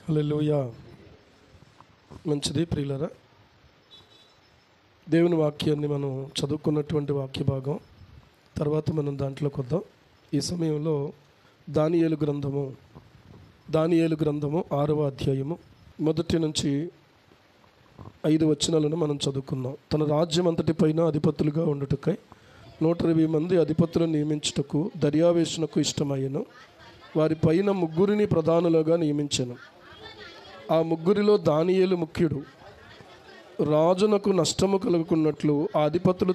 హల్లెలూయా. మంచిది ప్రియులారా, దేవుని వాక్యాన్ని మనం చదువుకున్నటువంటి వాక్య భాగం తర్వాత మనం దాంట్లోకి వద్దాం. ఈ సమయంలో దానియేలు గ్రంథము 6వ అధ్యాయము 1 నుంచి 5 వచనాలను మనం చదువుకుందాం. తన రాజ్యం అంతటిపైన అధిపతులుగా ఉండుటకై 120 మంది అధిపతులను నియమించుటకు దర్యావేషునకు ఇష్టమయ్యను. వారి పైన 3 ప్రధానులుగా నియమించెను. ఆ 3 దానియేలు ముఖ్యుడు. రాజునకు నష్టము కలుగుకున్నట్లు ఆ అధిపతులు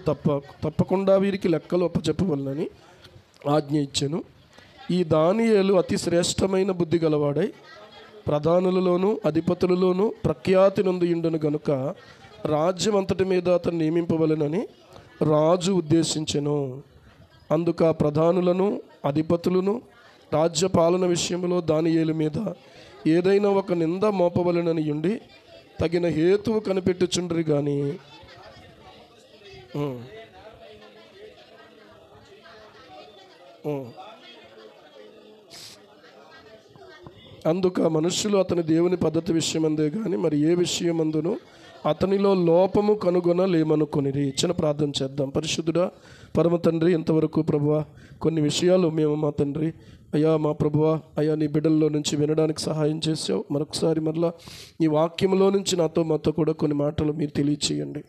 తప్పకుండా వీరికి లెక్కలు అప్పచెప్పవలనని ఆజ్ఞ ఇచ్చెను. ఈ దానియేలు అతి శ్రేష్టమైన బుద్ధి గలవాడై ప్రధానులలోనూ అధిపతులలోనూ ప్రఖ్యాతి నొందియుండును గనుక రాజ్యం అంతటి మీద అతను నియమింపవలెనని రాజు ఉద్దేశించెను. అందుకు ఆ ప్రధానులను అధిపతులను రాజ్య పాలన విషయంలో దానియేలు మీద ఏదైనా ఒక నింద మోపవలెనని ఉండి తగిన హేతువు కనిపెట్టుచుండ్రి కానీ అందుక మనుష్యులు అతని దేవుని పద్ధతి విషయమందే కానీ మరి ఏ విషయమందును అతనిలో లోపము కనుగొనలేమనుకొనిరి. చిన్న ప్రార్థన చేద్దాం. పరిశుద్ధుడా పరమ తండ్రి, ఇంతవరకు ప్రభువా కొన్ని విషయాలు మేము మా తండ్రి అయ్యా మా ప్రభువా అయ్యా నీ బిడ్డల్లో నుంచి వినడానికి సహాయం చేసావు. మరొకసారి మరలా నీ వాక్యంలో నుంచి మాతో కూడా కొన్ని మాటలు మీరు తెలియచేయండి.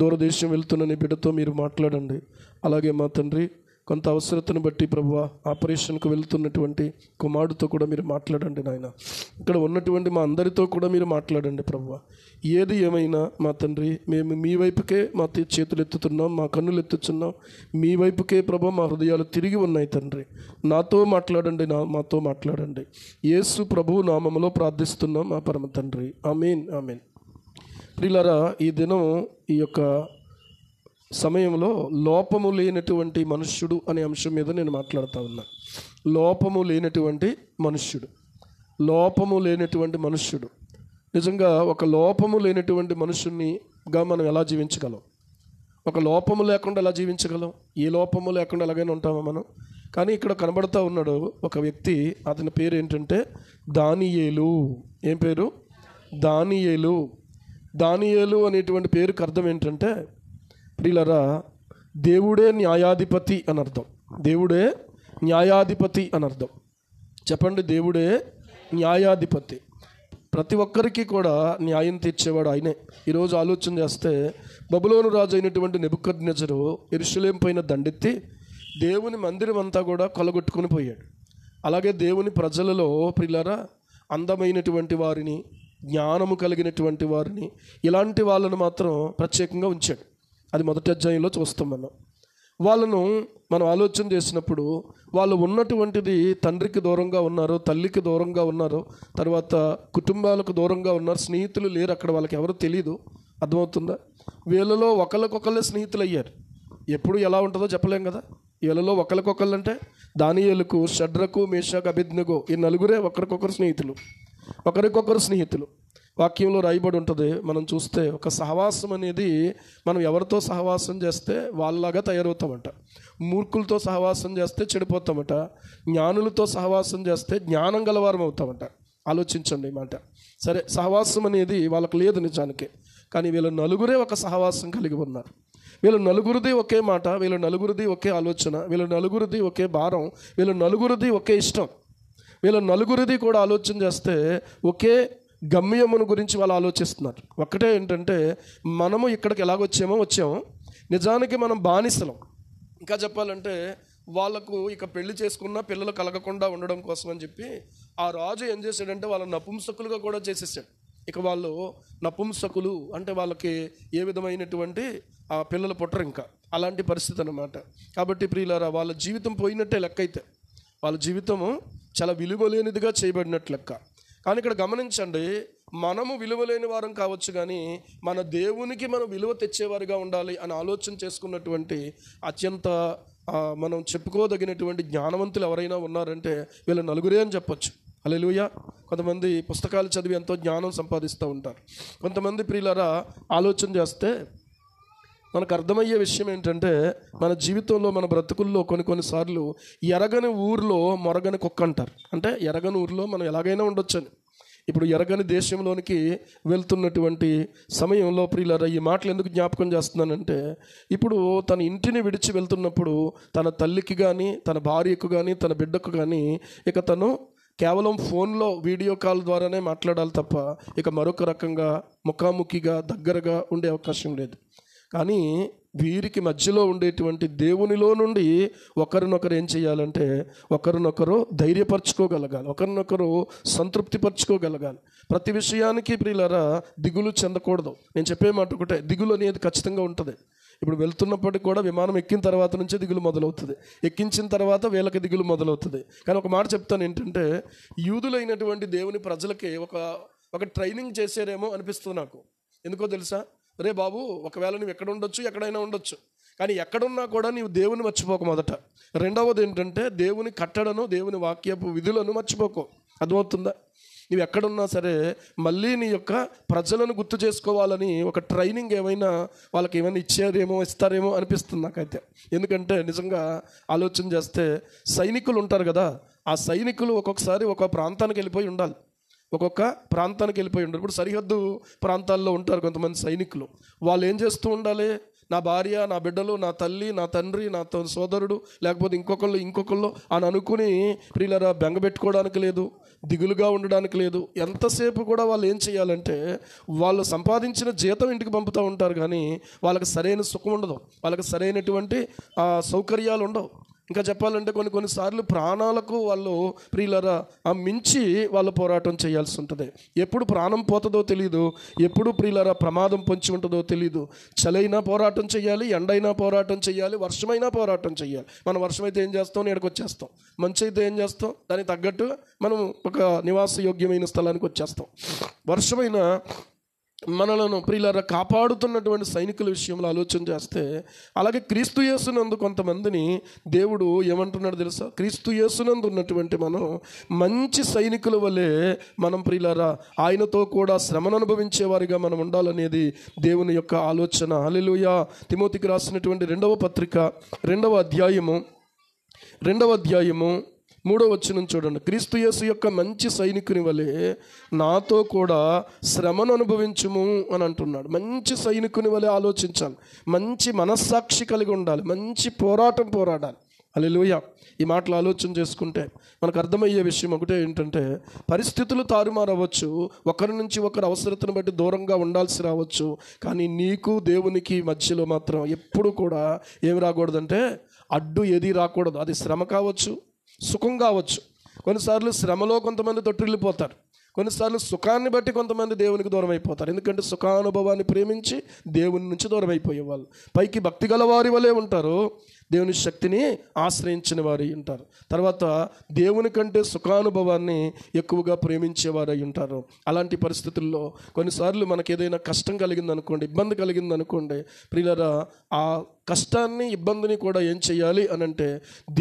దూరదేశం వెళ్తున్న నీ బిడ్డతో మీరు మాట్లాడండి. అలాగే మా తండ్రి కొంత అవసరతను బట్టి ప్రభువా ఆపరేషన్కు వెళ్తున్నటువంటి కుమారుడితో కూడా మీరు మాట్లాడండి నాయన. ఇక్కడ ఉన్నటువంటి మా అందరితో కూడా మీరు మాట్లాడండి ప్రభువా. ఏది ఏమైనా మా తండ్రి మేము మీ వైపుకే మా చేతులు ఎత్తుతున్నాం, మా కన్నులు ఎత్తుతున్నాం. మీ వైపుకే ప్రభువా మా హృదయాలు తిరిగి ఉన్నాయి తండ్రి. నాతో మాట్లాడండి, మాతో మాట్లాడండి. యేసు ప్రభువు నామములో ప్రార్థిస్తున్నాం మా పరమ తండ్రి. ఆమేన్ ఆమేన్. ప్రియులారా, ఈ దినం ఈ యొక్క సమయంలో లోపము లేనటువంటి మనుష్యుడు అనే అంశం మీద నేను మాట్లాడుతూ ఉన్నా. లోపము లేనటువంటి మనుష్యుడు. నిజంగా ఒక లోపము లేనటువంటి మనుషునిగా మనం ఎలా జీవించగలం? ఒక లోపము లేకుండా ఎలా జీవించగలం? ఏ లోపము లేకుండా ఎలాగైనా ఉంటామా మనం? కానీ ఇక్కడ కనబడుతూ ఉన్నాడు ఒక వ్యక్తి. అతని పేరు ఏంటంటే దానియేలు. ఏం పేరు? దానియేలు అనేటువంటి పేరుకి అర్థం ఏంటంటే ప్రియులారా, దేవుడే న్యాయాధిపతి అని అర్థం. దేవుడే న్యాయాధిపతి అని అర్థం. చెప్పండి, దేవుడే న్యాయాధిపతి. ప్రతి ఒక్కరికి కూడా న్యాయం తీర్చేవాడు ఆయనే. ఈరోజు ఆలోచన చేస్తే బబులోను రాజు అయినటువంటి నెబుకద్నెజరు యెరూషలేము పైన దండెత్తి దేవుని మందిరం అంతా కూడా కొలగొట్టుకుని పోయాడు. అలాగే దేవుని ప్రజలలో ప్రియులారా అందమైనటువంటి వారిని, జ్ఞానము కలిగినటువంటి వారిని, ఇలాంటి వాళ్ళను మాత్రం ప్రత్యేకంగా ఉంచాడు. అది మొదటి అధ్యాయంలో చూస్తాం. వాళ్ళను మనం ఆలోచన చేసినప్పుడు వాళ్ళు ఉన్నటువంటిది తండ్రికి దూరంగా ఉన్నారు, తల్లికి దూరంగా ఉన్నారు, తర్వాత కుటుంబాలకు దూరంగా ఉన్నారు, స్నేహితులు లేరు అక్కడ, వాళ్ళకి ఎవరు తెలియదు. అర్థమవుతుందా? వీళ్ళలో ఒకరికొకళ్ళే స్నేహితులు అయ్యారు. ఎప్పుడు ఎలా ఉంటుందో చెప్పలేం కదా. వీళ్ళలో ఒకరికొకళ్ళు అంటే దానియేలుకు, షడ్రకు, మేషాకు, అబేద్నెగో ఈ నలుగురే ఒకరికొకరు స్నేహితులు. వాక్యంలో రాయబడి ఉంటుంది. మనం చూస్తే ఒక సహవాసం అనేది మనం ఎవరితో సహవాసం చేస్తే వాళ్ళలాగా తయారవుతామట. మూర్ఖులతో సహవాసం చేస్తే చెడిపోతామట. జ్ఞానులతో సహవాసం చేస్తే జ్ఞానం గలవారం అవుతామట. ఆలోచించండి ఈ మాట. సరే, సహవాసం అనేది వాళ్ళకి లేదు నిజానికి. కానీ వీళ్ళ నలుగురే ఒక సహవాసం కలిగి ఉన్నారు. వీళ్ళ నలుగురిది ఒకే మాట, వీళ్ళ నలుగురిది ఒకే ఆలోచన, వీళ్ళ నలుగురిది ఒకే భారం, వీళ్ళ నలుగురిది ఒకే ఇష్టం. వీళ్ళ నలుగురిది కూడా ఆలోచన చేస్తే ఒకే గమ్యమును గురించి వాళ్ళు ఆలోచిస్తున్నారు. ఒక్కటే ఏంటంటే మనము ఇక్కడికి వచ్చాము, నిజానికి మనం బానిసలం. ఇంకా చెప్పాలంటే వాళ్ళకు ఇక పెళ్లి చేసుకున్న పిల్లలు కలగకుండా ఉండడం కోసం అని చెప్పి ఆ రాజు ఏం చేశాడంటే వాళ్ళని నపుంసకులుగా కూడా చేసేసాడు. ఇక వాళ్ళు నపుంసకులు అంటే వాళ్ళకి ఏ విధమైనటువంటి ఆ పిల్లలు పుట్టరు ఇంకా, అలాంటి పరిస్థితి అన్నమాట. కాబట్టి ప్రియులారా, వాళ్ళ జీవితం పోయినట్టే లెక్క. అయితే వాళ్ళ జీవితము చాలా విలువలేనిదిగా చేయబడినట్లు లెక్క. కానీ ఇక్కడ గమనించండి, మనము విలువలేని వారం కావచ్చు, కానీ మన దేవునికి మనం విలువ తెచ్చేవారిగా ఉండాలి అని ఆలోచన చేసుకున్నటువంటి అత్యంత మనం చెప్పుకోదగినటువంటి జ్ఞానవంతులు ఎవరైనా ఉన్నారంటే వీళ్ళ నలుగురే అని చెప్పొచ్చు. హల్లెలూయా. కొంతమంది పుస్తకాలు చదివి ఎంతో జ్ఞానం సంపాదిస్తూ ఉంటారు. కొంతమంది ప్రియులారా ఆలోచన చేస్తే మనకు అర్థమయ్యే విషయం ఏంటంటే మన జీవితంలో, మన బ్రతుకుల్లో కొన్నిసార్లు ఎరగని ఊరిలో మొరగని కుక్క అంటారు. అంటే ఎరగని ఊరిలో మనం ఎలాగైనా ఉండొచ్చని. ఇప్పుడు ఎరగని దేశంలోనికి వెళ్తున్నటువంటి సమయంలో ప్రియులారా ఈ మాటలు ఎందుకు జ్ఞాపకం చేస్తున్నానంటే, ఇప్పుడు తన ఇంటిని విడిచి వెళ్తున్నప్పుడు తన తల్లికి కానీ, తన భార్యకు కానీ, తన బిడ్డకు కానీ ఇక తను కేవలం ఫోన్లో వీడియో కాల్ ద్వారానే మాట్లాడాలి తప్ప ఇక మరొక రకంగా ముఖాముఖిగా దగ్గరగా ఉండే అవకాశం లేదు. కానీ వీరికి మధ్యలో ఉండేటువంటి దేవునిలో నుండి ఒకరినొకరు ఏం చేయాలంటే ఒకరినొకరు ధైర్యపరచుకోగలగాలి, ఒకరినొకరు సంతృప్తిపరచుకోగలగాలి. ప్రతి విషయానికి ప్రియులారా దిగులు చెందకూడదు. నేను చెప్పే మాట ఒకటే, దిగులు అనేది ఖచ్చితంగా ఉంటుంది. ఇప్పుడు వెళ్తున్నప్పటికి కూడా విమానం ఎక్కిన తర్వాత నుంచే దిగులు మొదలవుతుంది, ఎక్కించిన తర్వాత వీళ్ళకి దిగులు మొదలవుతుంది. కానీ ఒక మాట చెప్తాను ఏంటంటే, యూదులైనటువంటి దేవుని ప్రజలకి ఒక ట్రైనింగ్ చేశారేమో అనిపిస్తుంది నాకు. ఎందుకో తెలుసా? రే బాబు, ఒకవేళ నువ్వు ఎక్కడ ఉండొచ్చు, ఎక్కడైనా ఉండొచ్చు, కానీ ఎక్కడున్నా కూడా నీవు దేవుని మర్చిపోకు మొదట. రెండవది ఏంటంటే దేవుని కట్టడను, దేవుని వాక్యపు విధులను మర్చిపోకు. అర్థమవుతుందా? నువ్వు ఎక్కడున్నా సరే మళ్ళీ నీ యొక్క ప్రజలను గుర్తు చేసుకోవాలని ఒక ట్రైనింగ్ వాళ్ళకి ఏమైనా ఇస్తారేమో అనిపిస్తుంది నాకైతే. ఎందుకంటే నిజంగా ఆలోచన చేస్తే సైనికులు ఉంటారు కదా, ఆ సైనికులు ఒక్కొక్కసారి ఒక ప్రాంతానికి వెళ్ళిపోయి ఉండాలి, ఇప్పుడు సరిహద్దు ప్రాంతాల్లో ఉంటారు కొంతమంది సైనికులు. వాళ్ళు ఏం చేస్తూ ఉండాలి? నా భార్య, నా బిడ్డలు, నా తల్లి, నా తండ్రి, నా సోదరుడు, లేకపోతే ఇంకొకళ్ళు అని అనుకుని ప్రియులారా బెంగపెట్టుకోవడానికి లేదు, దిగులుగా ఉండడానికి లేదు. ఎంతసేపు కూడా వాళ్ళు ఏం చేయాలంటే వాళ్ళు సంపాదించిన జీతం ఇంటికి పంపుతూ ఉంటారు, కానీ వాళ్ళకి సరైన సుఖం ఉండదు, వాళ్ళకి సరైనటువంటి సౌకర్యాలు ఉండవు. ఇంకా చెప్పాలంటే కొన్నిసార్లు ప్రాణాలకు వాళ్ళు ప్రియులారా మించి వాళ్ళు పోరాటం చేయాల్సి ఉంటుంది. ఎప్పుడు ప్రాణం పోతుందో తెలియదు, ఎప్పుడు ప్రియులారా ప్రమాదం పొంచి ఉంటుందో తెలియదు. చలైనా పోరాటం చేయాలి, ఎండైనా పోరాటం చేయాలి, వర్షమైనా పోరాటం చేయాలి. మనం వర్షం అయితే ఏం చేస్తాం? నీడకు వచ్చేస్తాం. మంచి అయితే ఏం చేస్తాం? దానికి తగ్గట్టు మనం ఒక నివాస యోగ్యమైన స్థలానికి వచ్చేస్తాం. వర్షమైన మనలను ప్రియులారా కాపాడుతున్నటువంటి సైనికుల విషయంలో ఆలోచన చేస్తే, అలాగే క్రీస్తు యేసునందు కొంతమందిని దేవుడు ఏమంటున్నాడు తెలుసా? క్రీస్తు యేసునందు ఉన్నటువంటి మనం మంచి సైనికుల వలె మనం ప్రియులారా ఆయనతో కూడా శ్రమను అనుభవించే వారిగా మనం ఉండాలనేది దేవుని యొక్క ఆలోచన. హల్లెలూయా. తిమోతికి రాసినటువంటి 2వ పత్రిక 2వ అధ్యాయము 3వ వచనం చూడండి. క్రీస్తు యేసు యొక్క మంచి సైనికుని వలె నాతో కూడా శ్రమను అనుభవించుము అని అంటున్నాడు. మంచి సైనికుని వలె ఆలోచించాలి, మంచి మనస్సాక్షి కలిగి ఉండాలి, మంచి పోరాడాలి. హల్లెలూయా. ఈ మాటలు ఆలోచన చేసుకుంటే మనకు అర్థమయ్యే విషయం ఒకటే ఏంటంటే, పరిస్థితులు తారుమారవచ్చు, ఒకరి నుంచి ఒకరు అవసరతను బట్టి దూరంగా ఉండాల్సి రావచ్చు, కానీ నీకు దేవునికి మధ్యలో మాత్రం ఎప్పుడు కూడా ఏమి రాకూడదంటే అడ్డు ఏది రాకూడదు. అది శ్రమ కావచ్చు, సుఖం కావచ్చు. కొన్నిసార్లు శ్రమలో కొంతమంది తొట్టిల్లిపోతారు, కొన్నిసార్లు సుఖాన్ని బట్టి కొంతమంది దేవునికి దూరం అయిపోతారు. ఎందుకంటే సుఖానుభవాన్ని ప్రేమించి దేవుని నుంచి దూరం అయిపోయేవాళ్ళు పైకి భక్తి గల వారి వలె ఉంటారు, దేవుని శక్తిని ఆశ్రయించిన వారు ఉంటారు. తర్వాత దేవుని కంటే సుఖానుభవాన్ని ఎక్కువగా ప్రేమించేవారు అయి ఉంటారు. అలాంటి పరిస్థితుల్లో కొన్నిసార్లు మనకు ఏదైనా కష్టం కలిగిందనుకోండి, ఇబ్బంది కలిగిందనుకోండి, ప్రియులారా ఆ కష్టాన్ని ఇబ్బందిని కూడా ఏం చేయాలి అనంటే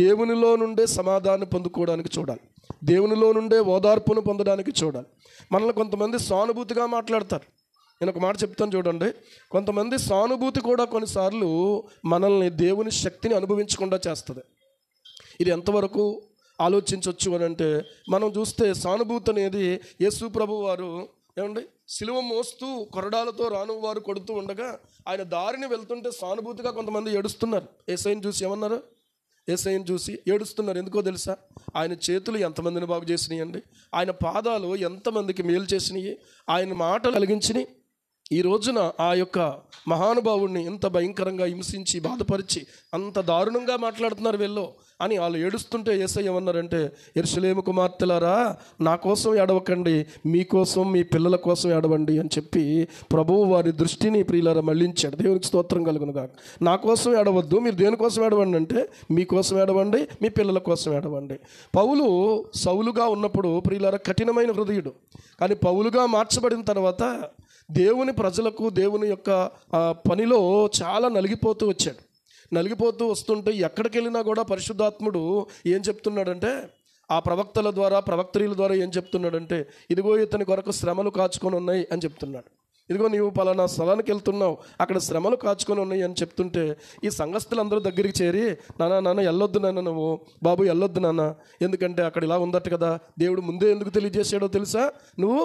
దేవునిలో నుండే సమాధానం పొందుకోవడానికి చూడాలి, దేవునిలో నుండే ఓదార్పును పొందడానికి చూడాలి. మనల్ని కొంతమంది సానుభూతిగా మాట్లాడతారు. నేను ఒక మాట చెప్తాను చూడండి. కొంతమంది సానుభూతి కూడా కొన్నిసార్లు మనల్ని దేవుని శక్తిని అనుభవించకుండా చేస్తుంది. ఇది ఎంతవరకు ఆలోచించవచ్చు అని అంటే, మనం చూస్తే సానుభూతి అనేది యేసు ప్రభు వారు సిలువ మోస్తూ కొరడాలతో రాను వారు కొడుతూ ఉండగా ఆయన దారిని వెళ్తుంటే సానుభూతిగా కొంతమంది ఏడుస్తున్నారు. యేసయ్యను చూసి ఏమన్నారు? యేసయ్యను చూసి ఏడుస్తున్నారు. ఎందుకో తెలుసా? ఆయన చేతులు ఎంతమందిని బాగు చేసినాయి అండి, ఆయన పాదాలు ఎంతమందికి మేలు చేసినాయి, ఆయన మాటలు కలిగించినాయి. ఈ రోజున ఆ యొక్క మహానుభావుడిని ఎంత భయంకరంగా హింసించి బాధపరిచి అంత దారుణంగా మాట్లాడుతున్నారు వీళ్ళు అని వాళ్ళు ఏడుస్తుంటే యేసయ్య ఏమన్నారంటే, యెరూషలేము కుమార్తెలారా, నా కోసం ఏడవకండి, మీకోసం మీ పిల్లల కోసం ఏడవండి అని చెప్పి ప్రభువు వారి దృష్టిని ప్రియులారా మళ్ళించాడు. దేవునికి స్తోత్రం కలుగును గాక. నా కోసం ఏడవద్దు, మీరు దేనికోసం ఏడవండి అంటే మీకోసం ఏడవండి, మీ పిల్లల కోసం ఏడవండి. పౌలు సౌలుగా ఉన్నప్పుడు ప్రియులారా కఠినమైన హృదయుడు, కానీ పౌలుగా మార్చబడిన తర్వాత దేవుని ప్రజలకు దేవుని యొక్క పనిలో చాలా నలిగిపోతూ వచ్చాడు. నలిగిపోతూ వస్తుంటే ఎక్కడికి వెళ్ళినా కూడా పరిశుద్ధాత్ముడు ఏం చెప్తున్నాడంటే, ఆ ప్రవక్తల ద్వారా ప్రవక్త్రీల ద్వారా ఏం చెప్తున్నాడంటే, ఇదిగో ఇతని కొరకు శ్రమలు కాచుకొని ఉన్నాయి అని చెప్తున్నాడు. ఇదిగో నీవు పలానా స్థలానికి వెళ్తున్నావు, అక్కడ శ్రమలు కాచుకొని ఉన్నాయి అని చెప్తుంటే ఈ సంఘస్థులందరూ దగ్గరికి చేరి, నాన్న వెళ్ళొద్దు నాన్న, నువ్వు బాబు వెళ్ళొద్దు నాన్న, ఎందుకంటే అక్కడ ఇలా ఉందట కదా, దేవుడు ముందే ఎందుకు తెలియజేసాడో తెలుసా, నువ్వు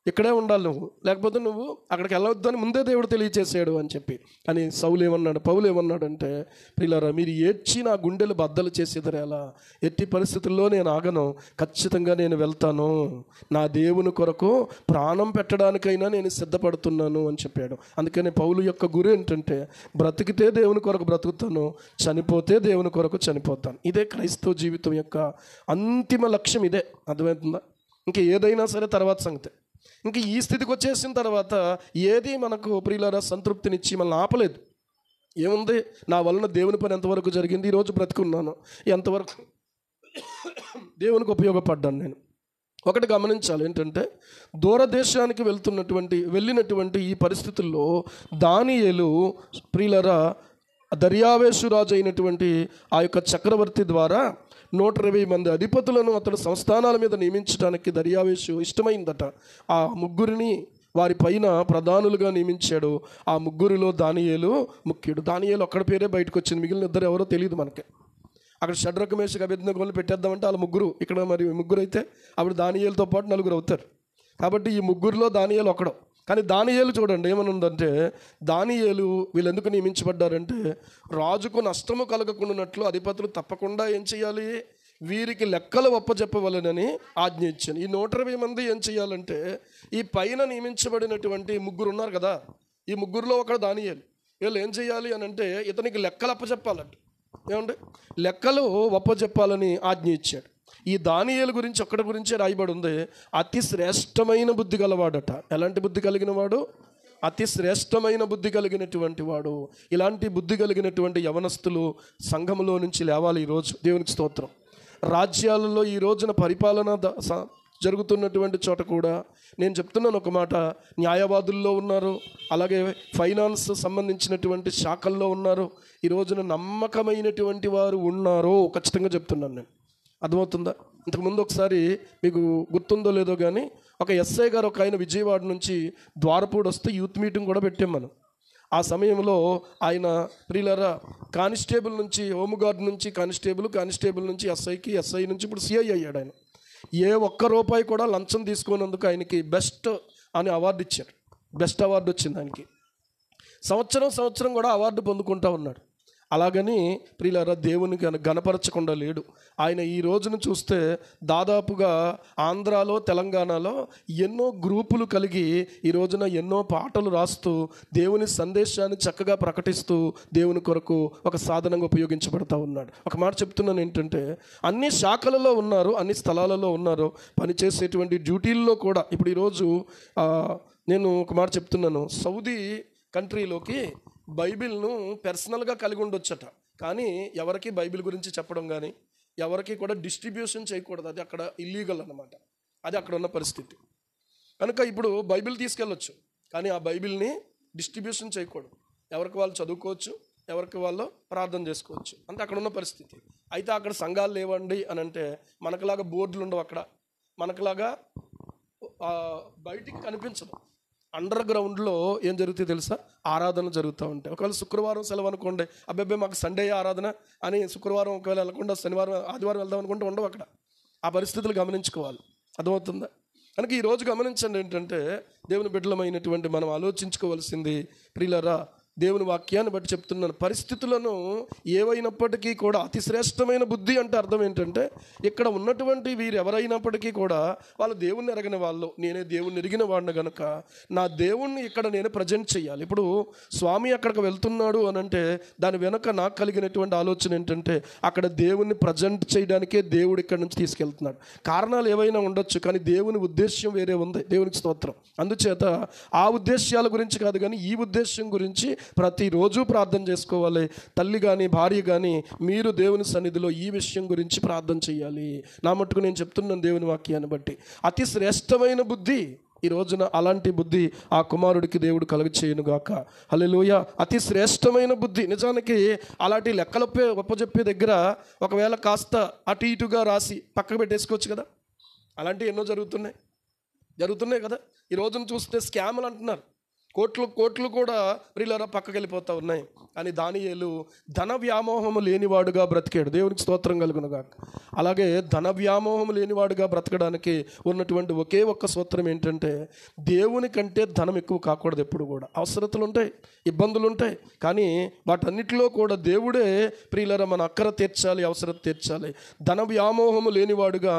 ఇక్కడే ఉండాలి నువ్వు, లేకపోతే నువ్వు అక్కడికి వెళ్ళవద్దు అని ముందే దేవుడు తెలియచేసాడు అని చెప్పి. అని సౌలు ఏమన్నాడు, పౌలు ఏమన్నాడు అంటే, ప్రియులారా మీరు ఏడ్చి నా గుండెలు బద్దలు చేసేదరు ఎలా, ఎట్టి పరిస్థితుల్లో నేను ఆగను, ఖచ్చితంగా నేను వెళ్తాను, నా దేవుని కొరకు ప్రాణం పెట్టడానికైనా నేను సిద్ధపడుతున్నాను అని చెప్పాడు. అందుకని పౌలు యొక్క గురి ఏంటంటే, బ్రతికితే దేవుని కొరకు బ్రతుకుతాను, చనిపోతే దేవుని కొరకు చనిపోతాను. ఇదే క్రైస్తవ జీవితం యొక్క అంతిమ లక్ష్యం, ఇదే. అర్థమవుతుందా? ఇంకా ఏదైనా సరే తర్వాత సంగతి. ఇంక ఈ స్థితికి వచ్చేసిన తర్వాత ఏది మనకు ప్రియులారా సంతృప్తినిచ్చి మనల్ని ఆపలేదు. ఏముంది, నా వలన దేవుని పని ఎంతవరకు జరిగింది, ఈరోజు బ్రతికున్నాను, ఎంతవరకు దేవునికి ఉపయోగపడ్డాను నేను. ఒకటి గమనించాలి ఏంటంటే, దూరదేశానికి వెళ్ళినటువంటి ఈ పరిస్థితుల్లో దానియేలు ప్రియులారా దర్యావేషు రాజు అయినటువంటి ఆ యొక్క చక్రవర్తి ద్వారా 120 మంది అధిపతులను అతడు సంస్థానాల మీద నియమించడానికి దర్యావేషు ఇష్టమైందట. ఆ ముగ్గురిని వారి పైన ప్రధానులుగా నియమించాడు. ఆ ముగ్గురిలో దానియేలు ముఖ్యుడు. దానియేలు ఒక్కడి పేరే బయటకు వచ్చింది, మిగిలిన ఇద్దరు ఎవరో తెలియదు మనకి. అక్కడ షడ్రక్ మేషక్ అబేద్నెగోలను పెట్టేద్దామంటే వాళ్ళ ముగ్గురు, ఇక్కడ మరి ముగ్గురు అయితే అప్పుడు దానియేలుతో పాటు 4 అవుతారు. కాబట్టి ఈ ముగ్గురులో దానియేలు ఒకడు. కానీ దానియేలు చూడండి ఏమనుందంటే, దానియేలు వీళ్ళు ఎందుకు నియమించబడ్డారంటే, రాజుకు నష్టము కలగకుండానట్లు అధిపతులు తప్పకుండా ఏం చేయాలి, వీరికి లెక్కలు ఒప్పజెప్పవలెనని ఆజ్ఞ ఇచ్చాను. ఈ 120 మంది ఏం చేయాలంటే, ఈ పైన నియమించబడినటువంటి ముగ్గురు ఉన్నారు కదా, ఈ ముగ్గురులో ఒకడు దానియేలు. వీళ్ళు ఏం చేయాలి అని అంటే, ఇతనికి లెక్కలు అప్పచెప్పాలంట. ఏమంటే లెక్కలు ఒప్పజెప్పాలని ఆజ్ఞ ఇచ్చాడు. ఈ దానియేలు గురించి ఒక్కటి గురించే రాయబడి ఉంది, అతి శ్రేష్టమైన బుద్ధి గలవాడట. ఎలాంటి బుద్ధి కలిగిన వాడు? అతి శ్రేష్టమైన బుద్ధి కలిగినటువంటి వాడు. ఇలాంటి బుద్ధి కలిగినటువంటి యవనస్తులు సంఘములో నుంచి లేవాలి ఈరోజు. దేవునికి స్తోత్రం. రాజ్యాలలో ఈ రోజున పరిపాలన జరుగుతున్నటువంటి చోట కూడా నేను చెప్తున్నాను ఒక మాట, న్యాయవాదుల్లో ఉన్నారు, అలాగే ఫైనాన్స్ సంబంధించినటువంటి శాఖల్లో ఉన్నారు. ఈ రోజున నమ్మకమైనటువంటి వారు ఉన్నారు, ఖచ్చితంగా చెప్తున్నాను నేను. అర్థమవుతుందా? ఇంతకుముందు ఒకసారి మీకు గుర్తుందో లేదో కానీ, ఒక ఎస్ఐ గారు ఒక ఆయన విజయవాడ నుంచి ద్వారపూడి వస్తే యూత్ మీటింగ్ కూడా పెట్టాం మనం. ఆ సమయంలో ఆయన ప్రియులారా కానిస్టేబుల్ నుంచి, హోంగార్డ్ నుంచి కానిస్టేబుల్ నుంచి ఎస్ఐకి, ఎస్ఐ నుంచి ఇప్పుడు సిఐ అయ్యాడు. ఆయన ఏ ఒక్క రూపాయి కూడా లంచం తీసుకున్నందుకు ఆయనకి బెస్ట్ అని అవార్డు ఇచ్చారు. బెస్ట్ అవార్డు వచ్చింది ఆయనకి. సంవత్సరం కూడా అవార్డు పొందుకుంటూ ఉన్నాడు. అలాగని ప్రియులారా దేవుని గణపరచకుండా లేడు ఆయన. ఈ రోజును చూస్తే దాదాపుగా ఆంధ్రాలో, తెలంగాణలో ఎన్నో గ్రూపులు కలిగి ఈ రోజున ఎన్నో పాటలు రాస్తూ దేవుని సందేశాన్ని చక్కగా ప్రకటిస్తూ దేవుని కొరకు ఒక సాధనంగా ఉపయోగించబడతా ఉన్నాడు. ఒక మాట చెప్తున్నాను ఏంటంటే, అన్ని శాఖలలో ఉన్నారు, అన్ని స్థలాలలో ఉన్నారు, పనిచేసేటువంటి డ్యూటీల్లో కూడా. ఇప్పుడు ఈరోజు నేను ఒక మాట చెప్తున్నాను, సౌదీ కంట్రీలోకి బైబిల్ను పర్సనల్గా కలిగి ఉండొచ్చట, కానీ ఎవరికి బైబిల్ గురించి చెప్పడం కానీ ఎవరికి కూడా డిస్ట్రిబ్యూషన్ చేయకూడదు. అది అక్కడ ఇల్లీగల్ అన్నమాట. అది అక్కడ ఉన్న పరిస్థితి. కనుక ఇప్పుడు బైబిల్ తీసుకెళ్ళొచ్చు, కానీ ఆ బైబిల్ని డిస్ట్రిబ్యూషన్ చేయకూడదు. ఎవరికి వాళ్ళు చదువుకోవచ్చు, ఎవరికి వాళ్ళు ప్రార్థన చేసుకోవచ్చు, అంతే అక్కడ ఉన్న పరిస్థితి. అయితే అక్కడ సంఘాలు లేవండి అని అంటే, మనకులాగా బోర్డులు ఉండవు అక్కడ, మనకులాగా బయటికి కనిపించదు. అండర్ గ్రౌండ్లో ఏం జరుగుతుంది తెలుసా? ఆరాధన జరుగుతూ ఉంటాయి. ఒకవేళ శుక్రవారం సెలవు అనుకోండి, అబ్బాయి మాకు సండే ఆరాధన అని శుక్రవారం ఒకవేళ వెళ్ళకుండా శనివారం, ఆదివారం వెళ్దాం అనుకుంటే ఉండవు అక్కడ. ఆ పరిస్థితులు గమనించుకోవాలి. అర్థమవుతుందా? కనుక ఈరోజు గమనించండి ఏంటంటే, దేవుని బిడ్డలమైనటువంటి మనం ఆలోచించుకోవాల్సింది ప్రియులారా, దేవుని వాక్యాన్ని బట్టి చెప్తున్నాను, పరిస్థితులను ఏవైనప్పటికీ కూడా అతి శ్రేష్టమైన బుద్ధి అంటే అర్థం ఏంటంటే, ఇక్కడ ఉన్నటువంటి వీరు ఎవరైనప్పటికీ కూడా వాళ్ళు దేవుణ్ణి ఎరగని వాళ్ళు, నేనే దేవుణ్ణి ఎరిగిన వాడిని కనుక నా దేవుణ్ణి ఇక్కడ నేను ప్రజెంట్ చేయాలి. ఇప్పుడు స్వామి అక్కడికి వెళ్తున్నాడు అని అంటే దాని వెనక నాకు కలిగినటువంటి ఆలోచన ఏంటంటే, అక్కడ దేవుణ్ణి ప్రజెంట్ చేయడానికే దేవుడు ఇక్కడి నుంచి తీసుకెళ్తున్నాడు. కారణాలు ఏవైనా ఉండొచ్చు, కానీ దేవుని ఉద్దేశ్యం వేరే ఉంది. దేవునికి స్తోత్రం. అందుచేత ఆ ఉద్దేశ్యాల గురించి కాదు, కానీ ఈ ఉద్దేశం గురించి ప్రతిరోజు ప్రార్థన చేసుకోవాలి. తల్లి కానీ భార్య కానీ మీరు దేవుని సన్నిధిలో ఈ విషయం గురించి ప్రార్థన చేయాలి. నా మట్టుకు నేను చెప్తున్నాను దేవుని వాక్యాన్ని బట్టి. అతి శ్రేష్టమైన బుద్ధి ఈ రోజున, అలాంటి బుద్ధి ఆ కుమారుడికి దేవుడు కలుగచేయునుగాక. హల్లెలూయా. అతి శ్రేష్టమైన బుద్ధి. నిజానికి అలాంటి లెక్కలు ఒప్పజెప్పే దగ్గర ఒకవేళ కాస్త అటు ఇటుగా రాసి పక్కకు పెట్టేసుకోవచ్చు కదా. అలాంటివి ఎన్నో జరుగుతున్నాయి కదా. ఈ రోజున చూస్తే స్కాములు అంటున్నారు. కోట్లు కూడా ప్రియులారా పక్కకి వెళ్ళిపోతూ ఉన్నాయి. అని దానియేలు ధన వ్యామోహము లేనివాడుగా బ్రతికాడు. దేవునికి స్తోత్రం కలుగునుగా. అలాగే ధన వ్యామోహము లేనివాడుగా బ్రతకడానికి ఉన్నటువంటి ఒకే ఒక్క సూత్రం ఏంటంటే, దేవుని కంటే ధనం ఎక్కువ కాకూడదు. ఎప్పుడు కూడా అవసరతలు ఉంటాయి, ఇబ్బందులు ఉంటాయి, కానీ వాటన్నిటిలో కూడా దేవుడే ప్రియులారా మన అక్కర తీర్చాలి, అవసరం తీర్చాలి. ధన వ్యామోహము లేనివాడుగా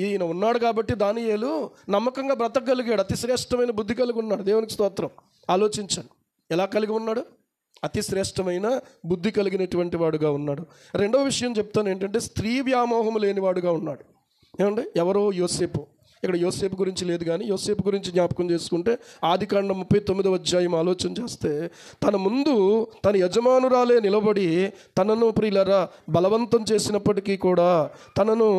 ఈయన ఉన్నాడు కాబట్టి దానియేలు నమ్మకంగా బ్రతకగలిగాడు. అతి శ్రేష్టమైన బుద్ధి కలిగి ఉన్నాడు. దేవునికి స్తోత్రం. ఆలోచించండి, ఎలా కలిగి ఉన్నాడు? అతి శ్రేష్టమైన బుద్ధి కలిగినటువంటి వాడుగా ఉన్నాడు. రెండవ విషయం చెప్తాను ఏంటంటే, స్త్రీ వ్యామోహము లేనివాడుగా ఉన్నాడు. ఏమంటే ఎవరో యోసేపు, ఇక్కడ యోసేపు గురించి లేదు కానీ యోసేపు గురించి జ్ఞాపకం చేసుకుంటే ఆదికాండం 39వ అధ్యాయం ఆలోచన చేస్తే, తన ముందు తన యజమానురాలే నిలబడి తనను ప్రియులరా బలవంతం చేసినప్పటికీ కూడా, తనను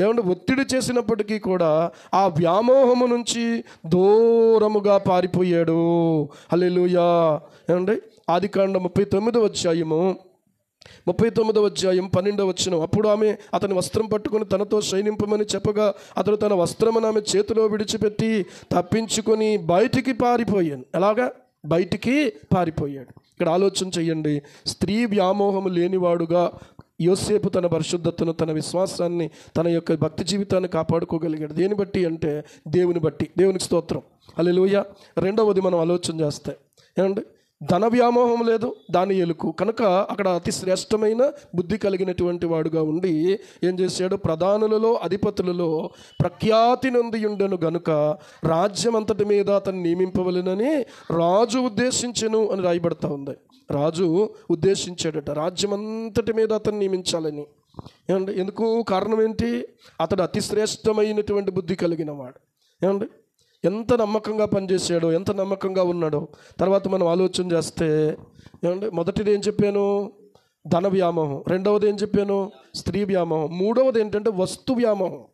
ఏమంటే ఒత్తిడి చేసినప్పటికీ కూడా ఆ వ్యామోహము నుంచి దూరముగా పారిపోయాడు. హల్లెలూయా. ఏమండి ఆదికాండం 39వ అధ్యాయము 12వ వచనం. అప్పుడు ఆమె అతని వస్త్రం పట్టుకుని తనతో శయనింపమని చెప్పగా అతడు తన వస్త్రమును ఆమె చేతిలో విడిచిపెట్టి తప్పించుకొని బయటికి పారిపోయాను. ఎలాగా? బయటికి పారిపోయాడు. ఇక్కడ ఆలోచన చెయ్యండి. స్త్రీ వ్యామోహము లేనివాడుగా యోసేపు తన పరిశుద్ధతను, తన విశ్వాసాన్ని, తన యొక్క భక్తి జీవితాన్ని కాపాడుకోగలిగాడు. దేని బట్టి అంటే దేవుని బట్టి. దేవునికి స్తోత్రం. హల్లెలూయా. రెండవది మనం ఆలోచన చేస్తే ఏమండి, ధన వ్యామోహం లేదు దానియేలుకు కనుక అక్కడ అతి శ్రేష్టమైన బుద్ధి కలిగినటువంటి వాడుగా ఉండి ఏం చేశాడు? ప్రధానులలో అధిపతులలో ప్రఖ్యాతి నొంది ఉండెను గనుక రాజ్యం అంతటి మీద అతను నియమింపవలెనని రాజు ఉద్దేశించెను అని రాయబడతా ఉంది. రాజు ఉద్దేశించాడట రాజ్యం అంతటి మీద అతను నియమించాలని. ఏమండి ఎందుకు? కారణం ఏంటి? అతడు అతి శ్రేష్టమైనటువంటి బుద్ధి కలిగిన వాడు. ఏమండి ఎంత నమ్మకంగా పనిచేసాడో, ఎంత నమ్మకంగా ఉన్నాడో. తర్వాత మనం ఆలోచన చేస్తే ఏమంటే మొదటిది ఏం చెప్పాను? ధన వ్యామోహం. రెండవది ఏం చెప్పాను? స్త్రీ వ్యామోహం. మూడవది ఏంటంటే వస్తు వ్యామోహం.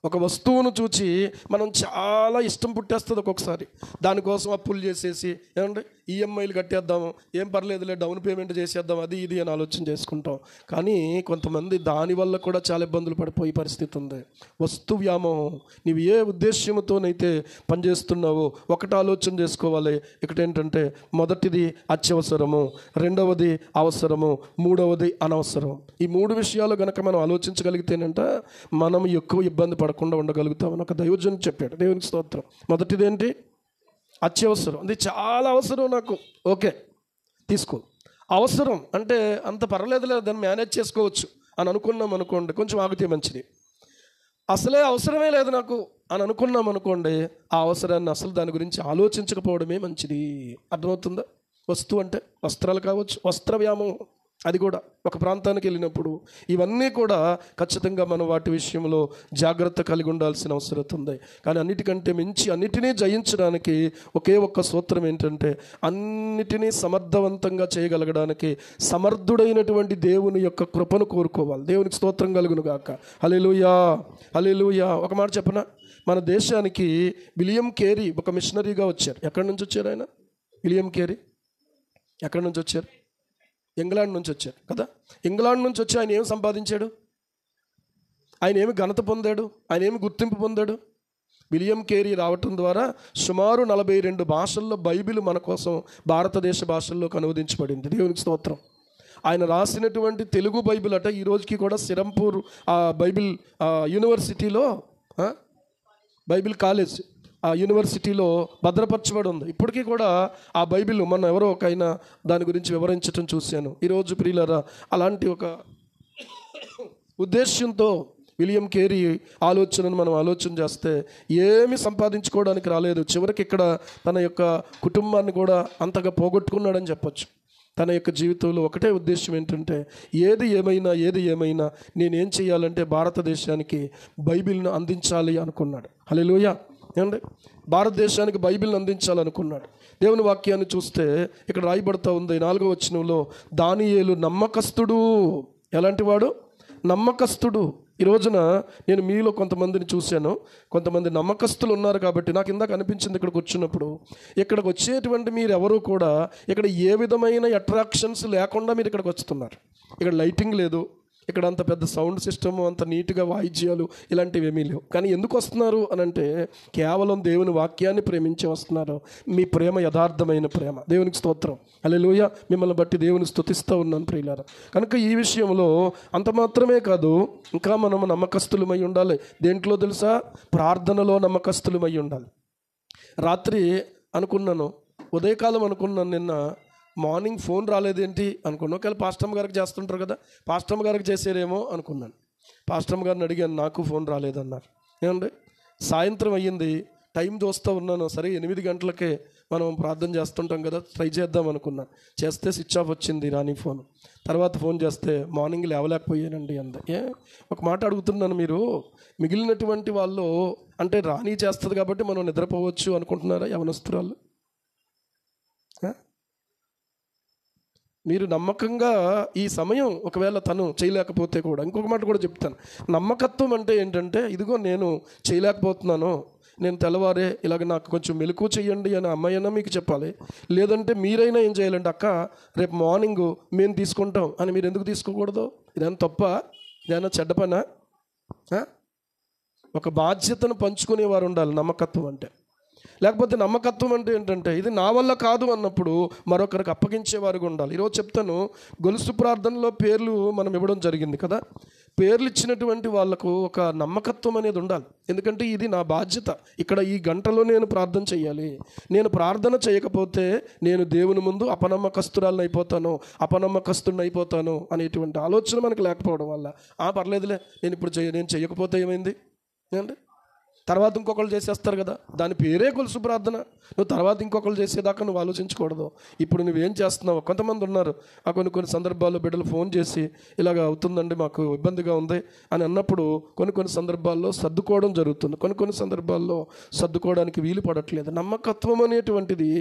ఒక వస్తువును చూచి మనం చాలా ఇష్టం పుట్టేస్తుంది ఒక్కొక్కసారి. దానికోసం అప్పులు చేసేసి ఏమంటే ఈఎంఐలు కట్టేద్దాము, ఏం పర్లేదులే డౌన్ పేమెంట్ చేసేద్దాం, అది ఇది అని ఆలోచన చేసుకుంటాం. కానీ కొంతమంది దానివల్ల కూడా చాలా ఇబ్బందులు పడిపోయే పరిస్థితి ఉంది. వస్తు వ్యామోహం. నీవు ఏ ఉద్దేశ్యంతోనైతే పనిచేస్తున్నావో ఒకటి ఆలోచన చేసుకోవాలి. ఇక్కడేంటంటే మొదటిది అత్యవసరము, రెండవది అవసరము, మూడవది అనవసరం. ఈ మూడు విషయాలు కనుక మనం ఆలోచించగలిగితేనంట మనం ఎక్కువ ఇబ్బంది పడకుండా ఉండగలుగుతామని ఒక దైవజనుడు చెప్పాడు. దేవునికి స్తోత్రం. మొదటిది ఏంటి? అత్యవసరం. అది చాలా అవసరం నాకు, ఓకే తీసుకో. అవసరం అంటే అంత పర్వాలేదులే, దాన్ని మేనేజ్ చేసుకోవచ్చు అని అనుకున్నాం అనుకోండి, కొంచెం ఆగితే మంచిది. అసలే అవసరమే లేదు నాకు అని అనుకున్నాం అనుకోండి, ఆ అవసరాన్ని అసలు దాని గురించి ఆలోచించకపోవడమే మంచిది. అర్థమవుతుందా? వస్తువు అంటే వస్త్రాలు కావచ్చు, వస్త్ర వ్యామోహం. అది కూడా ఒక ప్రాంతానికి వెళ్ళినప్పుడు ఇవన్నీ కూడా ఖచ్చితంగా మనం వాటి విషయంలో జాగ్రత్త కలిగి ఉండాల్సిన అవసరం ఉంది. కానీ అన్నిటికంటే మించి అన్నిటినీ జయించడానికి ఒకే ఒక్క సూత్రం ఏంటంటే, అన్నిటినీ సమర్థవంతంగా చేయగలగడానికి సమర్థుడైనటువంటి దేవుని యొక్క కృపను కోరుకోవాలి. దేవునికి స్తోత్రం కలుగును గాక. హల్లెలూయా, హల్లెలూయా. ఒక మాట చెప్పనా? మన దేశానికి విలియం కేరీ ఒక మిషనరీగా వచ్చారు. ఎక్కడి నుంచి వచ్చారు ఆయన? విలియం కేరీ ఎక్కడి నుంచి వచ్చారు? ఇంగ్లాండ్ నుంచి వచ్చారు కదా. ఇంగ్లాండ్ నుంచి వచ్చి ఆయన ఏమి సంపాదించాడు? ఆయన ఏమి ఘనత పొందాడు? ఆయన ఏమి గుర్తింపు పొందాడు? విలియం కేరీ రావటం ద్వారా సుమారు 42 భాషల్లో బైబిల్ మన కోసం భారతదేశ భాషల్లోకి అనువదించబడింది. దేవునికి స్తోత్రం. ఆయన రాసినటువంటి తెలుగు బైబిల్ అట ఈ రోజుకి కూడా సిరంపూర్ బైబిల్ యూనివర్సిటీలో, బైబిల్ కాలేజ్ ఆ యూనివర్సిటీలో భద్రపరచబడి ఉంది. ఇప్పటికీ కూడా ఆ బైబిల్ మొన్న ఎవరో ఒక ఆయన దాని గురించి వివరించడం చూశాను. ఈరోజు ప్రియులారా అలాంటి ఒక ఉద్దేశ్యంతో విలియం కేరీ ఆలోచనను మనం ఆలోచన చేస్తే ఏమి సంపాదించుకోవడానికి రాలేదు. చివరికి ఇక్కడ తన యొక్క కుటుంబాన్ని కూడా అంతగా పోగొట్టుకున్నాడని చెప్పొచ్చు. తన యొక్క జీవితంలో ఒకటే ఉద్దేశం ఏంటంటే, ఏది ఏమైనా నేనేం చేయాలంటే భారతదేశానికి బైబిల్ను అందించాలి అనుకున్నాడు. హల్లెలూయా. ఏమండి భారతదేశానికి బైబిల్ని అందించాలనుకున్నాడు. దేవుని వాక్యాన్ని చూస్తే ఇక్కడ రాయబడతా ఉంది 4వ వచనంలో, దానియేలు నమ్మకస్తుడు. ఎలాంటి వాడు? నమ్మకస్తుడు. ఈ రోజున నేను మీలో కొంతమందిని చూశాను. కొంతమంది నమ్మకస్తులు ఉన్నారు కాబట్టి నాకు ఇందాక అనిపించింది ఇక్కడికి వచ్చినప్పుడు, ఇక్కడికి వచ్చేటువంటి మీరు ఎవరు కూడా ఇక్కడ ఏ విధమైన అట్రాక్షన్స్ లేకుండా మీరు ఇక్కడికి వస్తున్నారు. ఇక్కడ లైటింగ్ లేదు, ఇక్కడ అంత పెద్ద సౌండ్ సిస్టమ్, అంత నీట్గా వాయిద్యాలు ఇలాంటివి ఏమీ లేవు. కానీ ఎందుకు వస్తున్నారు అని అంటే కేవలం దేవుని వాక్యాన్ని ప్రేమించి వస్తున్నారు. మీ ప్రేమ యథార్థమైన ప్రేమ. దేవునికి స్తోత్రం. హల్లెలూయా. మిమ్మల్ని బట్టి దేవుని స్తుతిస్తూ ఉన్నాను ప్రియులారా. కనుక ఈ విషయంలో అంత మాత్రమే కాదు, ఇంకా మనము నమ్మకస్తులమై ఉండాలి. దేంట్లో తెలుసా? ప్రార్థనలో నమ్మకస్తులమై ఉండాలి. రాత్రి అనుకున్నాను, ఉదయకాలం అనుకున్నాను, నిన్న మార్నింగ్ ఫోన్ రాలేదేంటి అనుకున్నాను. ఒకవేళ పాస్టమ్ గారికి చేస్తుంటారు కదా, పాస్టమ్ గారికి చేసేరేమో అనుకున్నాను. పాస్టమ్ గారిని అడిగాను, నాకు ఫోన్ రాలేదన్నారు. ఏమండి, సాయంత్రం అయ్యింది, టైం చూస్తూ ఉన్నాను. సరే 8 గంటలకే మనం ప్రార్థన చేస్తుంటాం కదా, ట్రై చేద్దాం అనుకున్నాను. చేస్తే స్విచ్ ఆఫ్ వచ్చింది, రాని ఫోన్. తర్వాత ఫోన్ చేస్తే మార్నింగ్ లేవలేకపోయానండి అంది. ఒక మాట అడుగుతున్నాను, మీరు మిగిలినటువంటి వాళ్ళు అంటే రాణి చేస్తుంది కాబట్టి మనం నిద్రపోవచ్చు అనుకుంటున్నారా యవనస్తురాలు? మీరు నమ్మకంగా ఈ సమయం ఒకవేళ తను చేయలేకపోతే కూడా, ఇంకొక మాట కూడా చెప్తాను. నమ్మకత్వం అంటే ఏంటంటే, ఇదిగో నేను చేయలేకపోతున్నాను, నేను తెల్లవారే ఇలాగ నాకు కొంచెం మెలకువ చెయ్యండి అని అమ్మాయి అయినా మీకు చెప్పాలి. లేదంటే మీరైనా ఏం చేయాలంటే, అక్క రేపు మార్నింగ్ మేము తీసుకుంటాం అని మీరు ఎందుకు తీసుకోకూడదు? ఇదేనా తప్ప? ఇదేనా చెడ్డ పనా? ఒక బాధ్యతను పంచుకునేవారు ఉండాలి నమ్మకత్వం అంటే. లేకపోతే నమ్మకత్వం అంటే ఏంటంటే, ఇది నా వల్ల కాదు అన్నప్పుడు మరొకరికి అప్పగించేవారుగా ఉండాలి. ఈరోజు చెప్తాను, గొలుసు ప్రార్థనలో పేర్లు మనం ఇవ్వడం జరిగింది కదా. పేర్లు ఇచ్చినటువంటి వాళ్ళకు ఒక నమ్మకత్వం అనేది ఉండాలి. ఎందుకంటే ఇది నా బాధ్యత, ఇక్కడ ఈ గంటలో నేను ప్రార్థన చేయాలి. నేను ప్రార్థన చేయకపోతే నేను దేవుని ముందు అపనమ్మకస్తురాలను అయిపోతాను, అపనమ్మకస్తుడిని అయిపోతాను అనేటువంటి ఆలోచన మనకు లేకపోవడం వల్ల, పర్లేదులే నేను ఇప్పుడు నేను చేయకపోతే ఏమైంది అంటే తర్వాత ఇంకొకళ్ళు చేసేస్తారు కదా, దాని పేరే గొలుసు ప్రార్థన. నువ్వు తర్వాత ఇంకొకళ్ళు చేసేదాకా నువ్వు ఆలోచించకూడదు. ఇప్పుడు నువ్వేం చేస్తున్నావు? కొంతమంది ఉన్నారు, కొన్ని సందర్భాల్లో బిడ్డలు ఫోన్ చేసి ఇలాగ అవుతుందండి, మాకు ఇబ్బందిగా ఉంది అని అన్నప్పుడు కొన్ని సందర్భాల్లో సర్దుకోవడం జరుగుతుంది, కొన్ని సందర్భాల్లో సర్దుకోవడానికి వీలు పడట్లేదు. నమ్మకత్వం అనేటువంటిది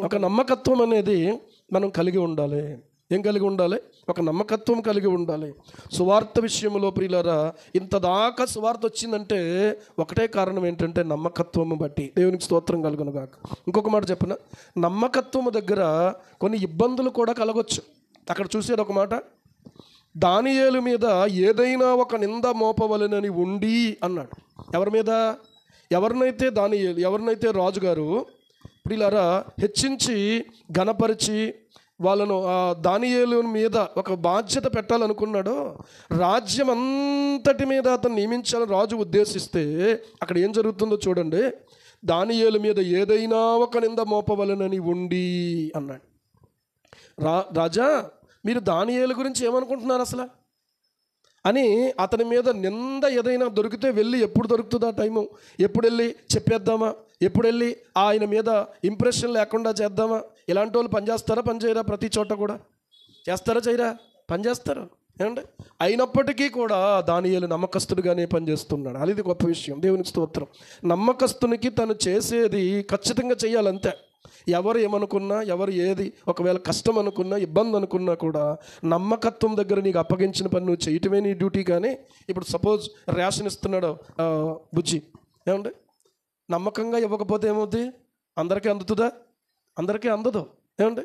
ఒక నమ్మకత్వం అనేది మనం కలిగి ఉండాలి. ఏం కలిగి ఉండాలి? ఒక నమ్మకత్వం కలిగి ఉండాలి. సువార్త విషయంలో ప్రియులారా, ఇంత దాకా సువార్త వచ్చిందంటే ఒకటే కారణం ఏంటంటే నమ్మకత్వము బట్టి. దేవునికి స్తోత్రం కలుగును గాక. ఇంకొక మాట చెప్పిన, నమ్మకత్వము దగ్గర కొన్ని ఇబ్బందులు కూడా కలగొచ్చు. అక్కడ చూసేది ఒక మాట, దానియేలు మీద ఏదైనా ఒక నింద మోపవలెనని ఉండి అన్నాడు. ఎవరి మీద? ఎవరినైతే రాజుగారు ప్రియులారా హెచ్చించి ఘనపరిచి వాళ్ళను దానియేలు మీద ఒక బాధ్యత పెట్టాలనుకున్నాడో, రాజ్యం అంతటి మీద అతను నియమించాలని రాజు ఉద్దేశిస్తే అక్కడ ఏం జరుగుతుందో చూడండి. దానియేలు మీద ఏదైనా ఒక నింద మోపవలెనని ఉండి అన్నాడు. రాజా, మీరు దానియేలు గురించి ఏమనుకుంటున్నారు అసలు అని అతని మీద నింద ఏదైనా దొరికితే వెళ్ళి, ఎప్పుడు దొరుకుతుందా టైము, ఎప్పుడు వెళ్ళి చెప్పేద్దామా, ఎప్పుడు వెళ్ళి ఆయన మీద ఇంప్రెషన్ లేకుండా చేద్దామా? ఇలాంటి వాళ్ళు పనిచేస్తారా, పనిచేయరా? ప్రతి చోట కూడా చేస్తారా, చేయరా? పనిచేస్తారు. ఏమంటే అయినప్పటికీ కూడా దానియేలు నమ్మకస్తుడిగానే పనిచేస్తున్నాడు. అది గొప్ప విషయం. దేవునికి స్తోత్రం. నమ్మకస్తునికి తను చేసేది ఖచ్చితంగా చేయాలంతే. ఎవరు ఏమనుకున్నా, ఎవరు ఏది ఒకవేళ కష్టం అనుకున్నా, ఇబ్బంది అనుకున్నా కూడా నమ్మకత్వం దగ్గర నీకు అప్పగించిన పని నువ్వు చేయటమే నీ డ్యూటీ. కానీ ఇప్పుడు సపోజ్ రేషన్ ఇస్తున్నాడు బుజ్జి, ఏమండి, నమ్మకంగా ఇవ్వకపోతే ఏమవుద్ది? అందరికీ అందుతుందా? అందరికీ అందదు. ఏమండి,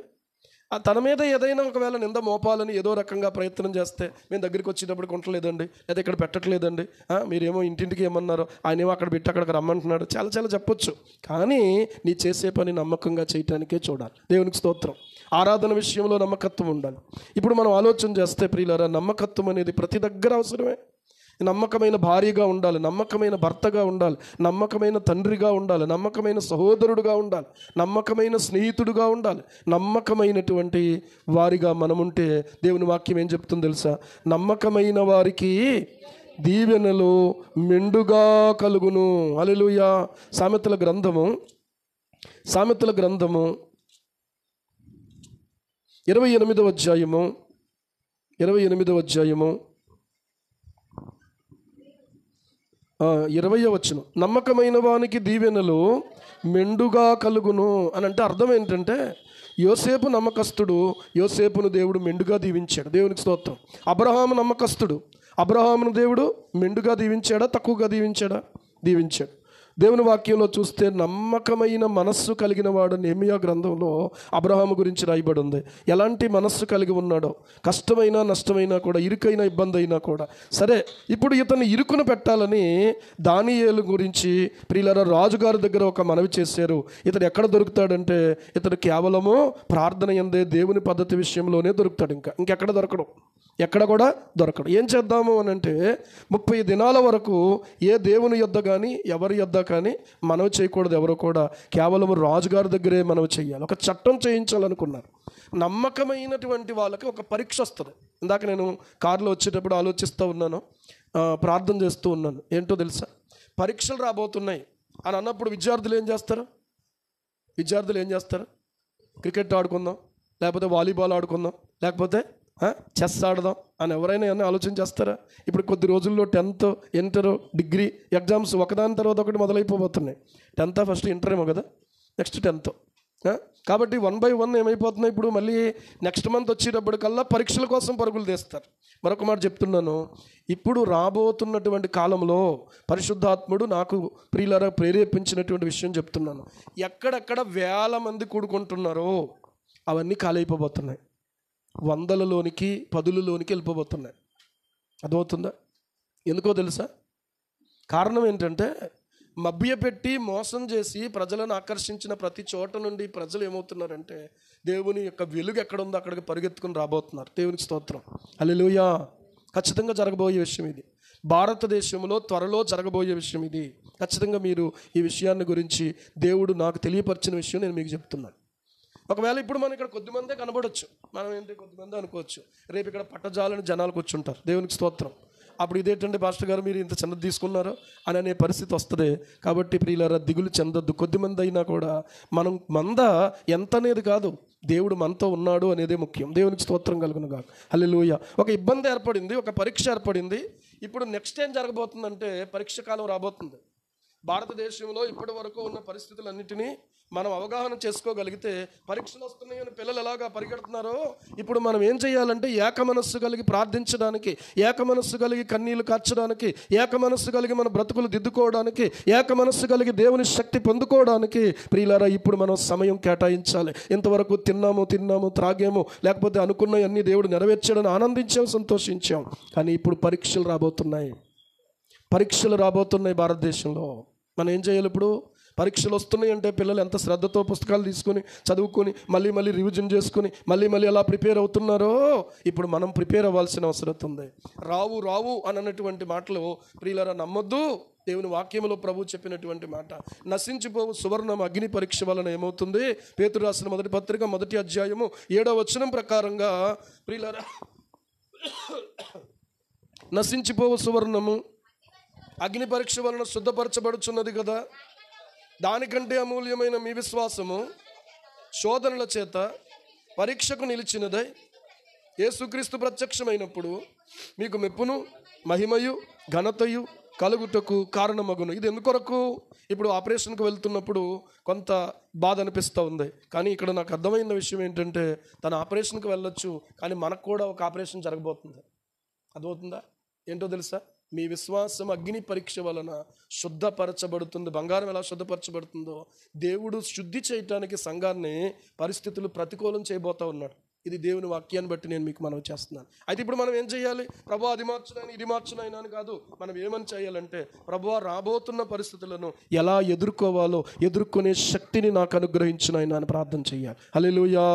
తన మీద ఏదైనా ఒకవేళ నింద మోపాలని ఏదో రకంగా ప్రయత్నం చేస్తే, మేము దగ్గరికి వచ్చేటప్పుడు కొనట్లేదండి, లేదా ఇక్కడ పెట్టట్లేదండి, మీరేమో ఇంటింటికి ఏమన్నారు, ఆయన ఏమో అక్కడ పెట్టి అక్కడికి రమ్మంటున్నాడు, చాలా చెప్పొచ్చు. కానీ నీ చేసే పని నమ్మకంగా చేయటానికే చూడాలి. దేవునికి స్తోత్రం. ఆరాధన విషయంలో నమ్మకత్వం ఉండాలి. ఇప్పుడు మనం ఆలోచన చేస్తే ప్రియులారా, నమ్మకత్వం అనేది ప్రతి దగ్గర అవసరమే. నమ్మకమైన భార్యగా ఉండాలి, నమ్మకమైన భర్తగా ఉండాలి, నమ్మకమైన తండ్రిగా ఉండాలి, నమ్మకమైన సహోదరుడుగా ఉండాలి, నమ్మకమైన స్నేహితుడుగా ఉండాలి. నమ్మకమైనటువంటి వారిగా మనముంటే దేవుని వాక్యం ఏం చెప్తుందో తెలుసా? నమ్మకమైన వారికి దీవెనలు మెండుగా కలుగును. హల్లెలూయా. సామెతల గ్రంథము 28వ అధ్యాయము 20వ వచనం, నమ్మకమైన వానికి దీవెనలు మెండుగా కలుగును అని అంటే అర్థం ఏంటంటే, యోసేపు నమ్మకస్తుడు, యోసేపును దేవుడు మెండుగా దీవించాడు. దేవునికి స్తోత్రం. అబ్రహాము నమ్మకస్తుడు, అబ్రహామును దేవుడు మెండుగా దీవించాడా, తక్కువగా దీవించాడా? దీవించాడు. దేవుని వాక్యంలో చూస్తే నమ్మకమైన మనస్సు కలిగిన వాడు నెహెమ్యా గ్రంథంలో అబ్రహాము గురించి రాయబడి ఉంది. ఎలాంటి మనస్సు కలిగి ఉన్నాడో, కష్టమైనా నష్టమైనా కూడా, ఇరుకైన ఇబ్బంది అయినా కూడా సరే, ఇప్పుడు ఇతను ఇరుకును పెట్టాలని దానియేలు గురించి ప్రియులారా రాజుగారి దగ్గర ఒక మనవి చేశారు. ఇతడు ఎక్కడ దొరుకుతాడంటే ఇతడు కేవలము ప్రార్థన యందే దేవుని పద్ధతి విషయంలోనే దొరుకుతాడు. ఇంకెక్కడ దొరకడు, ఎక్కడ కూడా దొరకడు. ఏం చేద్దాము అని అంటే 30 దినాల వరకు ఏ దేవుని యొద్ద కానీ ఎవరి యొద్ద కానీ మనవి చేయకూడదు. ఎవరు కూడా కేవలం రాజుగారి దగ్గరే మనవి చేయాలి. ఒక చట్టం చేయించాలనుకున్నారు. నమ్మకమైనటువంటి వాళ్ళకి ఒక పరీక్ష వస్తుంది. ఇందాక నేను కారులో వచ్చేటప్పుడు ఆలోచిస్తూ ఉన్నాను, ప్రార్థన చేస్తూ ఉన్నాను. ఏంటో తెలుసా, పరీక్షలు రాబోతున్నాయి అని అన్నప్పుడు విద్యార్థులు ఏం చేస్తారు? క్రికెట్ ఆడుకుందాం, లేకపోతే వాలీబాల్ ఆడుకుందాం, లేకపోతే చెస్ ఆడదాం అని ఎవరైనా ఏమన్నా ఆలోచన చేస్తారా? ఇప్పుడు కొద్ది రోజుల్లో 10th, ఇంటర్, డిగ్రీ ఎగ్జామ్స్ ఒకదాని తర్వాత ఒకటి మొదలైపోతున్నాయి. 10th ఫస్ట్ ఇంటర్ ఏమో కదా, నెక్స్ట్ 10th. కాబట్టి 1 by 1 ఏమైపోతున్నాయి. ఇప్పుడు మళ్ళీ నెక్స్ట్ మంత్ వచ్చేటప్పటికల్లా పరీక్షల కోసం పరుగులు తీస్తారు. మరొక మాట చెప్తున్నాను, ఇప్పుడు రాబోతున్నటువంటి కాలంలో పరిశుద్ధాత్ముడు నాకు ప్రియులారా ప్రేరేపించినటువంటి విషయం చెప్తున్నాను. ఎక్కడెక్కడ వేల మంది కూడుకుంటున్నారో అవన్నీ ఖాళీ అయిపోబోతున్నాయి. 100లలోనికి 10లలోనికి వెళ్ళిపోబోతున్నాయి. అర్థమవుతుందా? ఎందుకో తెలుసా? కారణం ఏంటంటే మభ్యపెట్టి మోసం చేసి ప్రజలను ఆకర్షించిన ప్రతి చోట నుండి ప్రజలు ఏమవుతున్నారంటే దేవుని యొక్క వెలుగు ఎక్కడుందో అక్కడికి పరిగెత్తుకుని రాబోతున్నారు. దేవునికి స్తోత్రం, హల్లెలూయా. ఖచ్చితంగా జరగబోయే విషయం ఇది. భారతదేశంలో త్వరలో జరగబోయే విషయం ఇది. ఖచ్చితంగా మీరు ఈ విషయాన్ని గురించి దేవుడు నాకు తెలియపరిచిన విషయం నేను మీకు చెప్తున్నాను. ఒకవేళ ఇప్పుడు మనం ఇక్కడ కొద్దిమందే కనబడవచ్చు, మనం ఏంటి కొద్దిమంది అనుకోవచ్చు. రేపు ఇక్కడ పట్టజాలని జనాలు కూర్చుంటారు. దేవునికి స్తోత్రం. అప్పుడు ఇదేంటంటే పాస్టర్ గారు మీరు ఇంత చిన్నది తీసుకున్నారు అని అనే పరిస్థితి వస్తుంది. కాబట్టి ప్రియులారా దిగులు చెందొద్దు. కొద్దిమంది అయినా కూడా మనం మంద ఎంత అనేది కాదు, దేవుడు మనతో ఉన్నాడు అనేదే ముఖ్యం. దేవునికి స్తోత్రం కలుగును గాక, హల్లెలూయా. ఒక ఇబ్బంది ఏర్పడింది, ఒక పరీక్ష ఏర్పడింది. ఇప్పుడు నెక్స్ట్ ఏం జరగబోతుందంటే పరీక్ష కాలం రాబోతుంది. భారతదేశంలో ఇప్పటి వరకు ఉన్న పరిస్థితులన్నిటినీ మనం అవగాహన చేసుకోగలిగితే పరీక్షలు వస్తున్నాయని పిల్లలు ఎలాగా పరిగెడుతున్నారో ఇప్పుడు మనం ఏం చేయాలంటే ఏక మనస్సు కలిగి ప్రార్థించడానికి, ఏక మనస్సు కలిగి కన్నీళ్లు కార్చడానికి, ఏక మనస్సు కలిగి మన బ్రతుకులు దిద్దుకోవడానికి, ఏక మనస్సు కలిగి దేవుని శక్తి పొందుకోవడానికి ప్రియులారా ఇప్పుడు మనం సమయం కేటాయించాలి. ఇంతవరకు తిన్నాము త్రాగాము, లేకపోతే అనుకున్నవన్నీ దేవుడు నెరవేర్చాడని ఆనందించాం, సంతోషించాం. కానీ ఇప్పుడు పరీక్షలు రాబోతున్నాయి భారతదేశంలో. మనం ఏం చేయాలి? ఇప్పుడు పరీక్షలు వస్తున్నాయి అంటే పిల్లలు ఎంత శ్రద్ధతో పుస్తకాలు తీసుకొని చదువుకొని మళ్ళీ రివిజన్ చేసుకొని మళ్ళీ అలా ప్రిపేర్ అవుతున్నారో ఇప్పుడు మనం ప్రిపేర్ అవ్వాల్సిన అవసరం ఉంది. రావు అని అన్నటువంటి మాటలు ప్రియులారా నమ్మొద్దు. దేవుని వాక్యంలో ప్రభు చెప్పినటువంటి మాట, నశించిపోవు సువర్ణం అగ్ని పరీక్ష వలన ఏమవుతుంది? పేతురు రాసిన మొదటి పత్రిక 1వ అధ్యాయము 7వ వచనం ప్రకారంగా ప్రియులారా నశించిపోవు సువర్ణము అగ్ని పరీక్ష వలన శుద్ధపరచబడుచున్నది కదా, దానికంటే అమూల్యమైన మీ విశ్వాసము శోధనల చేత పరీక్షకు నిలిచినదై యేసుక్రీస్తు ప్రత్యక్షమైనప్పుడు మీకు మెప్పును మహిమయు ఘనతయు కలుగుటకు కారణమగును. ఇది ఎందుకొరకు? ఇప్పుడు ఆపరేషన్కి వెళ్తున్నప్పుడు కొంత బాధ అనిపిస్తూ ఉంది. కానీ ఇక్కడ నాకు అర్థమైన విషయం ఏంటంటే తను ఆపరేషన్కి వెళ్ళొచ్చు, కానీ మనకు కూడా ఒక ఆపరేషన్ జరగబోతుంది. అర్థమవుతుందా? ఏంటో తెలుసా? మీ విశ్వాసం అగ్ని పరీక్ష వలన శుద్ధపరచబడుతుంది. బంగారం ఎలా శుద్ధపరచబడుతుందో దేవుడు శుద్ధి చేయటానికి సంఘాన్ని పరిస్థితులు ప్రతికూలం చేయబోతూ ఉన్నాడు. ఇది దేవుని వాక్యాన్ని బట్టి నేను మీకు మనవి చేస్తున్నాను. అయితే ఇప్పుడు మనం ఏం చేయాలి? ప్రభు అది మార్చునైనా ఇది మార్చునైనా అని కాదు, మనం ఏమని చేయాలంటే ప్రభు రాబోతున్న పరిస్థితులను ఎలా ఎదుర్కొనే శక్తిని నాకు అనుగ్రహించునైనా అని ప్రార్థన చేయాలి. హల్లెలూయా.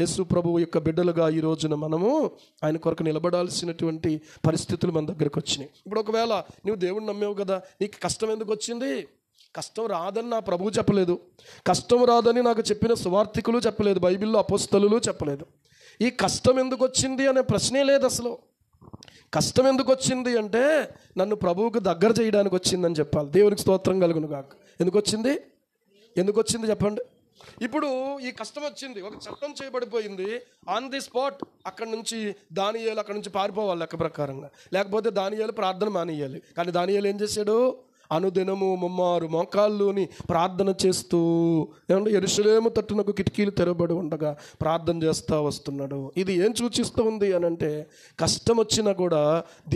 యేసు ప్రభువు యొక్క బిడ్డలుగా ఈ రోజున మనము ఆయన కొరకు నిలబడాల్సినటువంటి పరిస్థితులు మన దగ్గరకు వచ్చినాయి. ఇప్పుడు ఒకవేళ నువ్వు దేవుడిని నమ్మేవు కదా, నీకు కష్టం ఎందుకు వచ్చింది? కష్టం రాదని నా ప్రభువు చెప్పలేదు, కష్టం రాదని నాకు చెప్పిన సువార్థికులు చెప్పలేదు, బైబిల్లో అపోస్తలులు చెప్పలేదు. ఈ కష్టం ఎందుకు వచ్చింది అనే ప్రశ్నే లేదు అసలు. కష్టం ఎందుకు వచ్చింది అంటే నన్ను ప్రభువుకు దగ్గర చేయడానికి వచ్చిందని చెప్పాలి. దేవునికి స్తోత్రం కలుగును గాక. ఎందుకు వచ్చింది చెప్పండి. ఇప్పుడు ఈ కష్టం వచ్చింది, ఒక చట్టం చేయబడిపోయింది. ఆన్ ది స్పాట్ అక్కడి నుంచి పారిపోవాలి లెక్క ప్రకారంగా, లేకపోతే దానియేలు ప్రార్థన మానేయాలి. కానీ దానియేలు ఏం చేశాడు? అనుదినము 3 మోకాళ్ళుని ప్రార్థన చేస్తూ ఏమంటే యెరూషలేము తట్టునకు కిటికీలు తెరబడి ఉండగా ప్రార్థన చేస్తూ వస్తున్నాడు. ఇది ఏం సూచిస్తూ ఉంది అని అంటే కష్టం వచ్చినా కూడా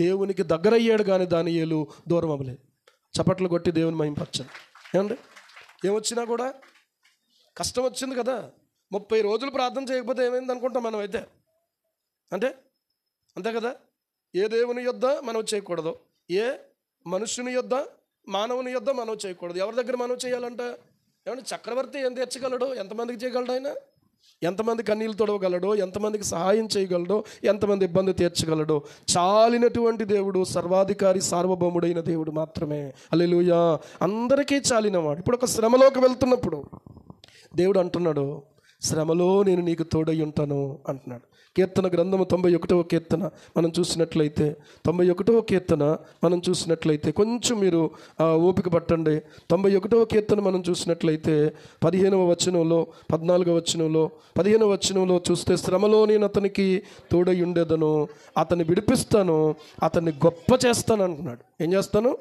దేవునికి దగ్గర అయ్యాడు, కానీ దానియేలు దూరం అవ్వలేదు. చప్పట్లు కొట్టి దేవుని మహింపరచండి. ఏమండి, ఏమొచ్చినా కూడా కష్టం వచ్చింది కదా, 30 రోజులు ప్రార్థన చేయకపోతే ఏమైంది అనుకుంటాం మనం అయితే. అంతే కదా. ఏ దేవుని యొద్ద మనం చేయకూడదు, ఏ మనుష్యుని యొద్ద మానవుని యొద్ద మనం చేయకూడదు. ఎవరి దగ్గర మనం చేయాలంట? ఏమంటే చక్రవర్తి ఏం తీర్చగలడు? ఎంతమందికి చేయగలడు ఆయన? ఎంతమంది కన్నీళ్ళు తొడవగలడు? ఎంతమందికి సహాయం చేయగలడు? ఎంతమంది ఇబ్బంది తీర్చగలడు? చాలినటువంటి దేవుడు, సర్వాధికారి సార్వభౌముడైన దేవుడు మాత్రమే. హల్లెలూయా. అందరికీ చాలినవాడు. ఇప్పుడు ఒక శ్రమలోకి వెళ్తున్నప్పుడు దేవుడు అంటున్నాడు, శ్రమలో నేను నీకు తోడై ఉంటాను అంటున్నాడు. కీర్తన గ్రంథము 91వ కీర్తన మనం చూసినట్లయితే, 91వ కీర్తన మనం చూసినట్లయితే కొంచెం మీరు ఓపిక పట్టండి. 91వ కీర్తన మనం చూసినట్లయితే 15వ వచనంలో, 14వ వచనంలో, 15వ వచనంలో చూస్తే, శ్రమలో నేను అతనికి తోడై ఉండేదను, అతన్ని విడిపిస్తాను, అతన్ని గొప్ప చేస్తాను అంటున్నాడు. ఏం చేస్తాను?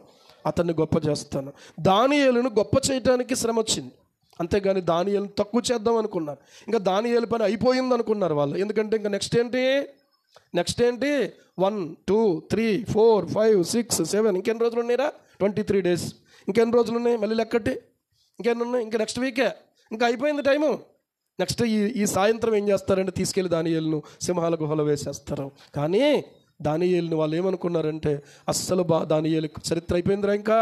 అతన్ని గొప్ప చేస్తాను. దానియేలును గొప్ప చేయడానికి శ్రమ వచ్చింది, అంతేగాని దానియేలును తక్కువ చేద్దాం అనుకున్నారు. ఇంకా దానియేలు పని అయిపోయింది అనుకున్నారు వాళ్ళు. ఎందుకంటే ఇంకా నెక్స్ట్ ఏంటి 1 2 3 4 5 6 7 ఇంకెన్ని రోజులు ఉన్నాయిరా? 23 days. ఇంకెన్ని రోజులు ఉన్నాయి? మళ్ళీ లెక్కటి ఇంకెన్ని ఉన్నాయి? ఇంకా నెక్స్ట్ వీకే, ఇంకా అయిపోయింది టైము. నెక్స్ట్ ఈ సాయంత్రం ఏం చేస్తారంటే తీసుకెళ్ళి దానియేలును సింహాల గుహలో వేసేస్తారు. కానీ దానియేలును వాళ్ళు ఏమనుకున్నారంటే, అస్సలు దానియేలు చరిత్ర అయిపోయిందిరా, ఇంకా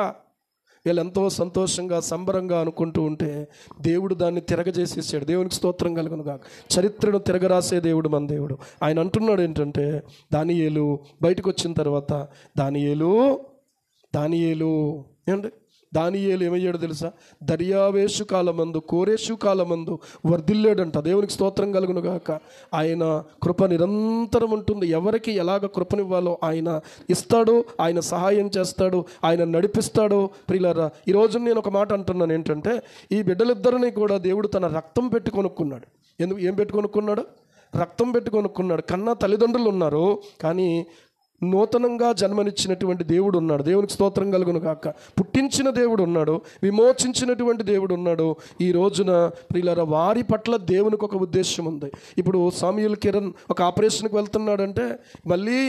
వీళ్ళు ఎంతో సంతోషంగా సంబరంగా అనుకుంటూ ఉంటే దేవుడు దాన్ని తిరగజేసేసాడు. దేవునికి స్తోత్రం కలుగును గాక. చరిత్రను తిరగరాసే దేవుడు మన దేవుడు. ఆయన అంటున్నాడు ఏంటంటే, దానియేలు బయటకు వచ్చిన తర్వాత, దానియేలు ఏంటి, దానియేలు ఏమయ్యాడు తెలుసా? దర్యావేషు కాలమందు, కోరేషు కాలమందు వర్ధిల్లాడంట. దేవునికి స్తోత్రం కలుగును గాక. ఆయన కృప నిరంతరం ఉంటుంది. ఎవరికి ఎలాగ కృపనివ్వాలో ఆయన ఇస్తాడు, ఆయన సహాయం చేస్తాడు, ఆయన నడిపిస్తాడు. ప్రియులారా, ఈరోజు నేను ఒక మాట అంటున్నాను ఏంటంటే, ఈ బిడ్డలిద్దరిని కూడా దేవుడు తన రక్తం పెట్టి కొనుక్కున్నాడు. ఏం పెట్టి కొనుక్కున్నాడు? రక్తం పెట్టి కొనుక్కున్నాడు. కన్నా తల్లిదండ్రులు ఉన్నారు, కానీ నూతనంగా జన్మనిచ్చినటువంటి దేవుడు ఉన్నాడు. దేవునికి స్తోత్రం కలుగును కాక. పుట్టించిన దేవుడు ఉన్నాడు, విమోచించినటువంటి దేవుడు ఉన్నాడు. ఈ రోజున ప్రియులారా, వారి పట్ల దేవునికి ఒక ఉద్దేశం ఉంది. ఇప్పుడు సామ్యూల్ కిరణ్ ఒక ఆపరేషన్కి వెళ్తున్నాడంటే మళ్ళీ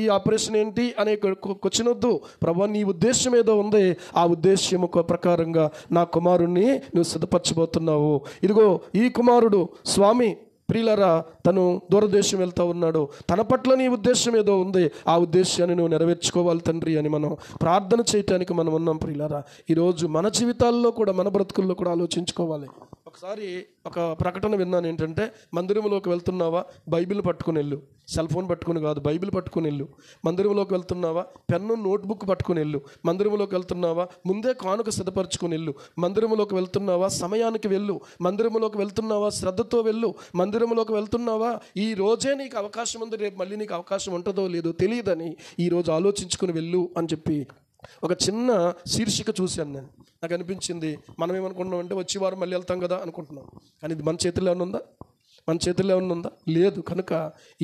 ఈ ఆపరేషన్ ఏంటి అనే క్వశ్చన్ వద్దు. ప్రభువా, నీ ఉద్దేశం ఏదో ఉంది, ఆ ఉద్దేశం ప్రకారంగా నా కుమారుణ్ణి నువ్వు సిద్ధపరచబోతున్నావు. ఇదిగో ఈ కుమారుడు స్వామి ప్రియులారా తను దూరదేశం వెళ్తూ ఉన్నాడు, తన పట్ల నీ ఉద్దేశం ఏదో ఉంది, ఆ ఉద్దేశాన్ని నువ్వు నెరవేర్చుకోవాలి తండ్రి అని మనం ప్రార్థన చేయటానికి మనం ఉన్నాం. ప్రియులారా, ఈరోజు మన జీవితాల్లో కూడా, మన బ్రతుకుల్లో కూడా ఆలోచించుకోవాలి. ఒకసారి ఒక ప్రకటన విన్నాను ఏంటంటే, మందిరంలోకి వెళ్తున్నావా, బైబిల్ పట్టుకుని వెళ్ళు. సెల్ ఫోన్ పట్టుకుని కాదు, బైబిల్ పట్టుకుని వెళ్ళు. మందిరంలోకి వెళ్తున్నావా, పెన్ను నోట్బుక్ పట్టుకుని వెళ్ళు. మందిరంలోకి వెళ్తున్నావా, ముందే కానుక సిద్ధపరచుకుని వెళ్ళు. మందిరంలోకి వెళ్తున్నావా, సమయానికి వెళ్ళు. మందిరంలోకి వెళ్తున్నావా, శ్రద్ధతో వెళ్ళు. మందిరంలోకి వెళ్తున్నావా, ఈ రోజే నీకు అవకాశం ఉంది, రేపు మళ్ళీ నీకు అవకాశం ఉంటుందో లేదో తెలియదని ఈరోజు ఆలోచించుకుని వెళ్ళు అని చెప్పి ఒక చిన్న శీర్షిక చూశాను నేను. నాకు అనిపించింది, మనం ఏమనుకుంటున్నాం అంటే వచ్చే వారం మళ్ళీ వెళ్తాం కదా అనుకుంటున్నాం, కానీ ఇది మన చేతిలో ఏమన్నా ఉందా? లేదు. కనుక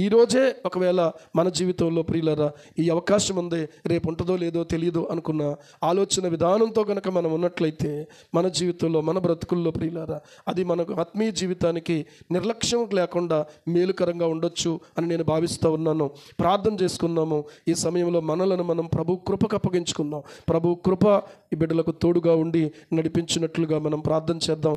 ఈరోజే ఒకవేళ మన జీవితంలో ప్రియులరా ఈ అవకాశం ఉంది, రేపు ఉంటుందో లేదో తెలియదు అనుకున్న ఆలోచన విధానంతో కనుక మనం ఉన్నట్లయితే మన జీవితంలో, మన బ్రతుకుల్లో ప్రియులరా అది మనకు ఆత్మీయ జీవితానికి నిర్లక్ష్యం లేకుండా మేలుకరంగా ఉండొచ్చు అని నేను భావిస్తూ ఉన్నాను. ప్రార్థన చేసుకుందాము. ఈ సమయంలో మనలను మనం ప్రభు కృపకు అప్పగించుకుందాం. ప్రభు కృప ఈ బిడ్డలకు తోడుగా ఉండి నడిపించినట్లుగా మనం ప్రార్థన చేద్దాం.